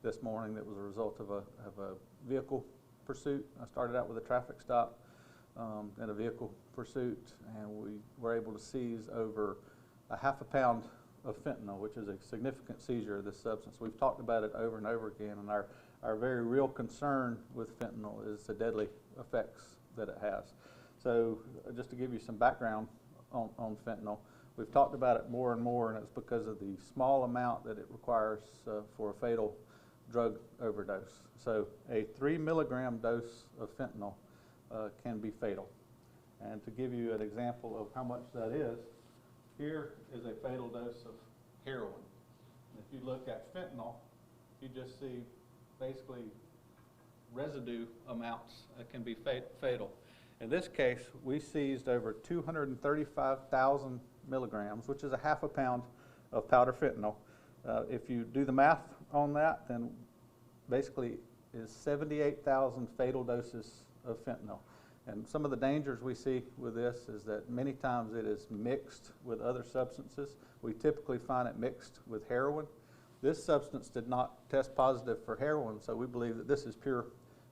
this morning that was a result of a vehicle pursuit. I started out with a traffic stop and a vehicle pursuit, and we were able to seize over a half a pound of fentanyl, which is a significant seizure of this substance. We've talked about it over and over again, and our very real concern with fentanyl is the deadly effects that it has. So just to give you some background on fentanyl, we've talked about it more and more, and it's because of the small amount that it requires for a fatal drug overdose. So a 3 milligram dose of fentanyl can be fatal. And to give you an example of how much that is, here is a fatal dose of heroin. And if you look at fentanyl, you just see basically residue amounts that can be fatal. In this case, we seized over 235,000 milligrams, which is a half a pound of powder fentanyl. If you do the math on that, then basically is 78,000 fatal doses of fentanyl. And some of the dangers we see with this is that many times it is mixed with other substances. We typically find it mixed with heroin. This substance did not test positive for heroin, so we believe that this is pure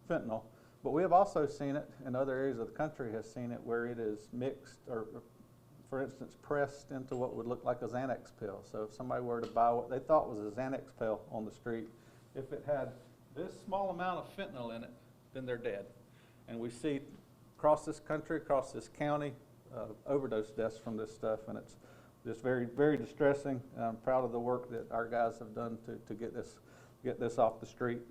fentanyl. But we have also seen it, in other areas of the country has seen it, where it is mixed or, for instance, pressed into what would look like a Xanax pill. So if somebody were to buy what they thought was a Xanax pill on the street, if it had this small amount of fentanyl in it, then they're dead. And we see across this country, across this county, overdose deaths from this stuff, and it's just very, very distressing. I'm proud of the work that our guys have done to get this off the street.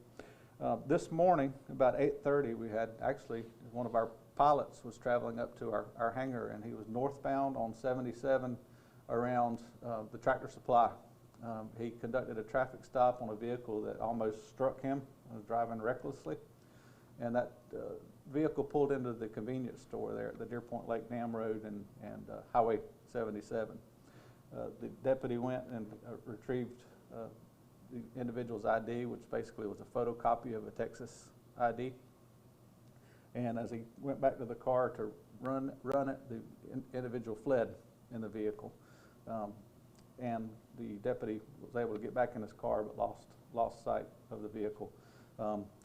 This morning, about 8:30, we had actually one of our pilots was traveling up to our hangar, and he was northbound on 77 around the Tractor Supply. He conducted a traffic stop on a vehicle that almost struck him, driving recklessly, and that vehicle pulled into the convenience store there at the Deer Point Lake Dam Road and Highway 77. The deputy went and retrieved the individual's ID, which basically was a photocopy of a Texas ID. And as he went back to the car to run it, the individual fled in the vehicle. And the deputy was able to get back in his car but lost sight of the vehicle.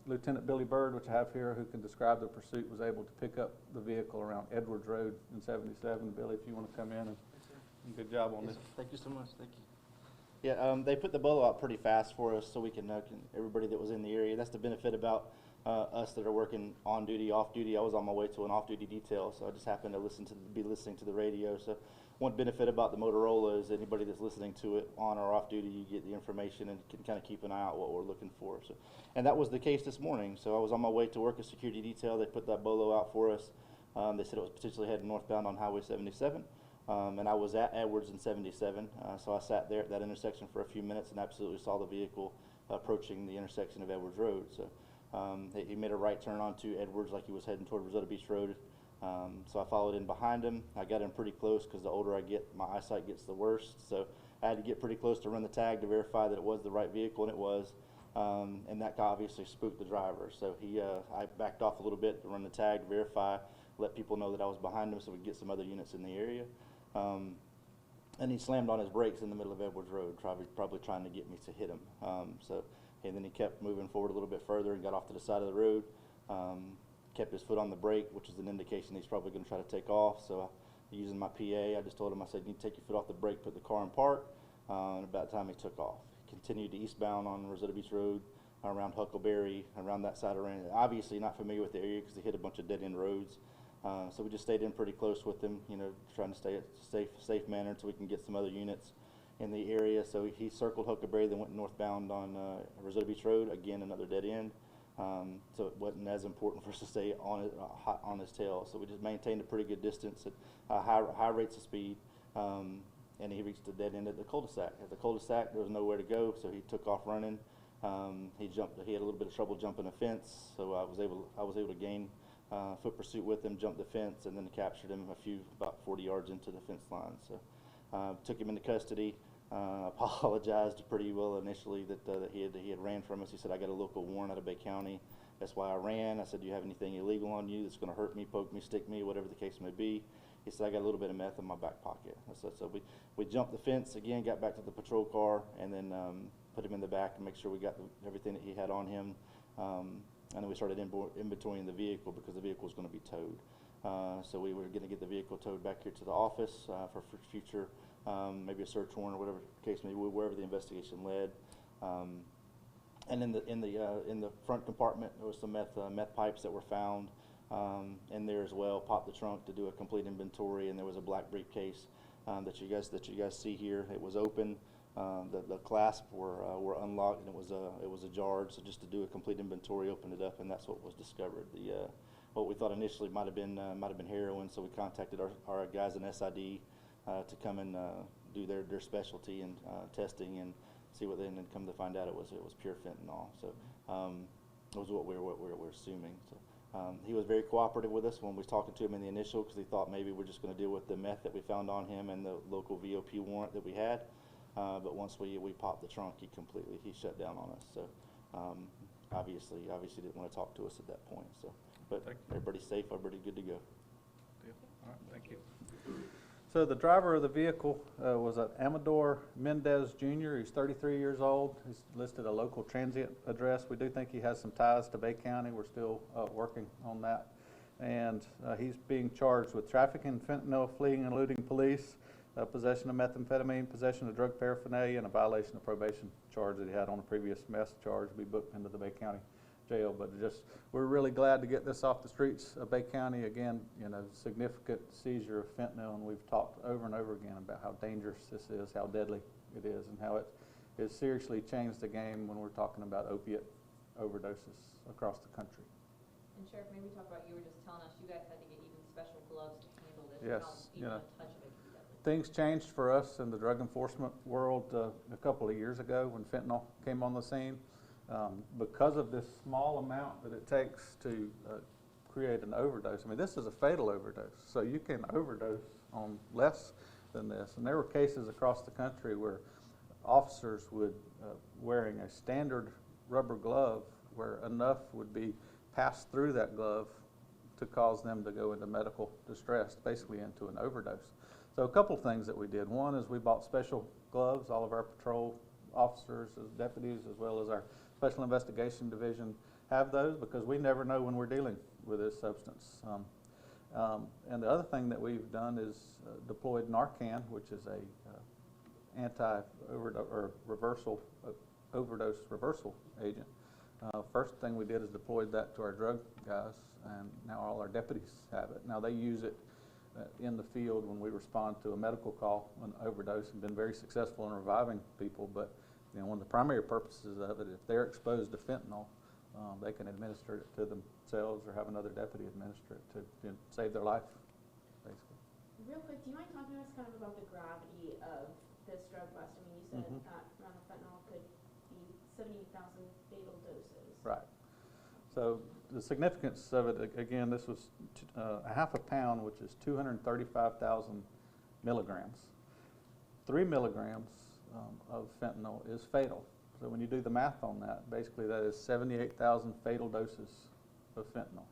Lieutenant Billy Bird, which I have here, who can describe the pursuit, was able to pick up the vehicle around Edwards Road in 77. Billy, if you want to come in, and good job on this. Thank you so much. Thank you. Yeah, they put the bolo out pretty fast for us, so we can everybody that was in the area. That's the benefit about us that are working on duty, off duty. I was on my way to an off-duty detail, so I just happened to be listening to the radio. So one benefit about the Motorola is anybody that's listening to it on or off duty, you get the information and can kind of keep an eye out what we're looking for. So, and that was the case this morning. So I was on my way to work a security detail. They put that bolo out for us. They said it was potentially heading northbound on Highway 77. And I was at Edwards and 77, so I sat there at that intersection for a few minutes and absolutely saw the vehicle approaching the intersection of Edwards Road. So he made a right turn onto Edwards like he was heading toward Rosetta Beach Road. So I followed in behind him. I got in pretty close because the older I get, my eyesight gets the worst. So I had to get pretty close to run the tag to verify that it was the right vehicle, and it was. And that obviously spooked the driver. So I backed off a little bit to run the tag, to verify, let people know that I was behind him so we could get some other units in the area. And he slammed on his brakes in the middle of Edwards Road, probably trying to get me to hit him. And then he kept moving forward a little bit further and got off to the side of the road, kept his foot on the brake, which is an indication he's probably going to try to take off. So using my PA, I just told him, I said, you need to take your foot off the brake, put the car in park, and about the time he took off. Continued to eastbound on Rosetta Beach Road, around Huckleberry, around that side of Randy. Obviously not familiar with the area because he hit a bunch of dead-end roads. So we just stayed in pretty close with him, trying to stay at a safe manner until we can get some other units in the area. So he circled Huckleberry, then went northbound on Rosetta Beach Road, again another dead end. So it wasn't as important for us to stay on his tail. So we just maintained a pretty good distance at high rates of speed. And he reached the dead end at the cul-de-sac. At the cul-de-sac, there was nowhere to go, so he took off running. He had a little bit of trouble jumping a fence, so I was able to gain foot pursuit with him, jumped the fence, and then captured him about 40 yards into the fence line. So took him into custody. Apologized pretty well initially that he had ran from us. He said, I got a local warrant out of Bay County. That's why I ran. I said, do you have anything illegal on you that's going to hurt me, poke me, stick me, whatever the case may be? He said, I got a little bit of meth in my back pocket. So we jumped the fence again, got back to the patrol car, and then put him in the back and make sure we got everything that he had on him. And then we started inventorying the vehicle because the vehicle was going to be towed. So we were going to get the vehicle towed back here to the office for future, maybe a search warrant or whatever the case may be, wherever the investigation led. And in the front compartment, there was some meth pipes that were found in there as well. Popped the trunk to do a complete inventory, and there was a black briefcase that you guys see here. It was open. The clasps were unlocked, and it was ajar. So just to do a complete inventory, opened it up, and that's what was discovered. What we thought initially might have been heroin. So we contacted our guys in SID to come and do their specialty and testing and see what they, and then come to find out it was pure fentanyl. So it was what we were assuming. So he was very cooperative with us when we was talking to him in the initial, because he thought maybe we're just going to deal with the meth that we found on him and the local VOP warrant that we had. But once we popped the trunk, he shut down on us. So obviously didn't want to talk to us at that point. So, but everybody's safe, everybody's good to go. Deal. All right, thank you. So the driver of the vehicle was an Amador Mendez Jr. He's 33 years old. He's listed a local transient address. We do think he has some ties to Bay County. We're still working on that. And he's being charged with trafficking fentanyl, fleeing and eluding police, possession of methamphetamine, possession of drug paraphernalia, and a violation of probation charge that he had on a previous meth charge. Be booked into the Bay County jail. But we're really glad to get this off the streets of Bay County. Again, significant seizure of fentanyl, and we've talked over and over again about how dangerous this is, how deadly it is, and how it has seriously changed the game when we're talking about opiate overdoses across the country. And Sheriff, maybe talk about, you were just telling us you guys had to get even special gloves to handle this. Yes, Even a touch of it can be deadly. Things changed for us in the drug enforcement world a couple of years ago when fentanyl came on the scene. Because of this small amount that it takes to create an overdose. I mean, this is a fatal overdose, so you can overdose on less than this. And there were cases across the country where officers would, wearing a standard rubber glove, where enough would be passed through that glove to cause them to go into medical distress, basically into an overdose. So a couple things that we did. One is we bought special gloves. All of our patrol officers, as deputies, as well as our Special Investigation Division have those, because we never know when we're dealing with this substance. And the other thing that we've done is deployed Narcan, which is a overdose reversal agent. First thing we did is deployed that to our drug guys, and now all our deputies have it. Now they use it in the field when we respond to a medical call, an overdose, and been very successful in reviving people. But one of the primary purposes of it, if they're exposed to fentanyl, they can administer it to themselves or have another deputy administer it to save their life, basically. Real quick, do you mind talking to us kind of about the gravity of this drug bust? I mean, you said that amount of fentanyl could be 70,000 fatal doses. Right. So the significance of it, again, this was a half a pound, which is 235,000 milligrams. 3 milligrams of fentanyl is fatal. So when you do the math on that, basically that is 78,000 fatal doses of fentanyl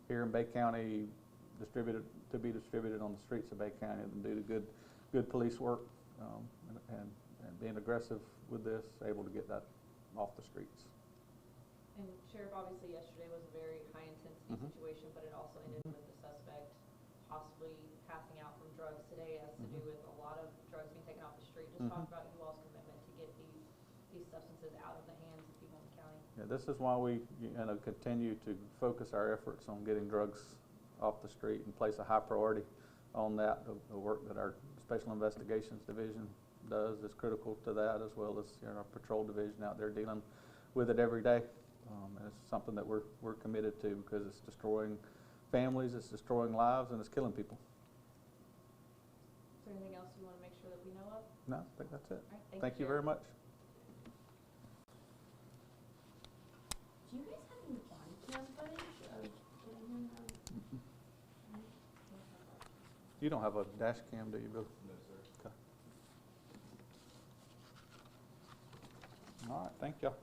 here in Bay County, to be distributed on the streets of Bay County, and due to good police work and being aggressive with this, able to get that off the streets. And Sheriff, obviously yesterday was a very high intensity situation, but it also ended with the suspect possibly passing out from drugs. Today has to do with a lot of drugs being taken off the street. Just talk about you all's commitment to get these substances out of the hands of people in the county. Yeah, this is why we continue to focus our efforts on getting drugs off the street and place a high priority on that. The work that our Special Investigations Division does is critical to that, as well as our patrol division out there dealing with it every day. And it's something that we're committed to, because it's destroying families, it's destroying lives, and it's killing people. Is there anything else you want to make sure that we know of? No, I think that's it. All right, Thank you very much. Do you guys have any body cam footage of him? You don't have a dash cam, do you, Bill? No, sir. Okay. All right, thank y'all.